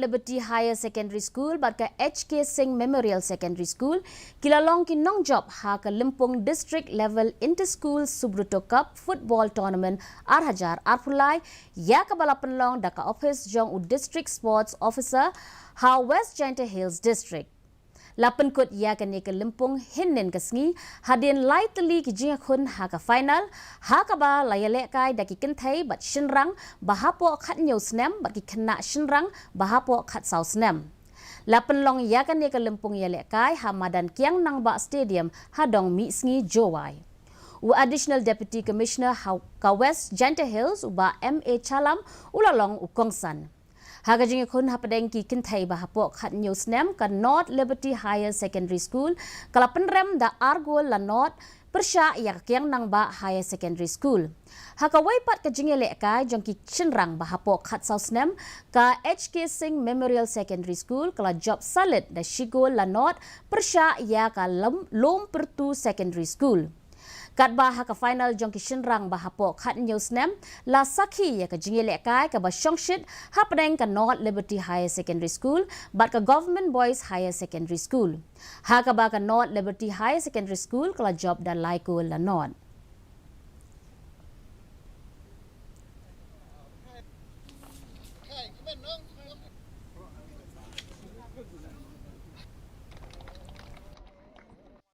Liberty Higher Secondary School bat ka HK Singh Memorial Secondary School kilalong ki nong job ha ka Lympung District Level Inter-School Subroto Cup Football Tournament arhajar arpulai ya ka balapan long da ka office jong u District Sports Officer ha West Giant Hills District. Lapan kot ya ka ni ka Lympung hinin ka sngi hadin lai tali ki jinga khun ha ka final ha ka ba layale kai da ki kinthai bat shinrang bahapo khat nyo snem bat ki khna shinrang bahapo khat sau snem. Lapan long ya ka ni ka Lympung yale kai ha madan kiang nang ba stadium ha dong mi sngi jowai. U Additional Deputy Commissioner ha ka West Giant Hills uba MA Chalam ulalong u Kongsan. Haga jingi khun hapadeng ki kinthai bahapo khat news nem ka North Liberty Higher Secondary School kala penrem da argol la North persya ya kyang nang ba Higher Secondary School. Haka waipat ka jingi le kai jong ki chinrang bahapo khat saus nem ka HK Singh Memorial Secondary School kala job salid da shigol la North persya ya ka lom pertu Secondary School. Kat bah ka final jong ki shinrang bahapo khat news nem la sakhi ya ka jingile kai ka ba shongshit hapdeng ka North Liberty Higher Secondary School bat ka Government Boys Higher Secondary School. Ha ka ba ka North Liberty Higher Secondary School kala job da laiko la North.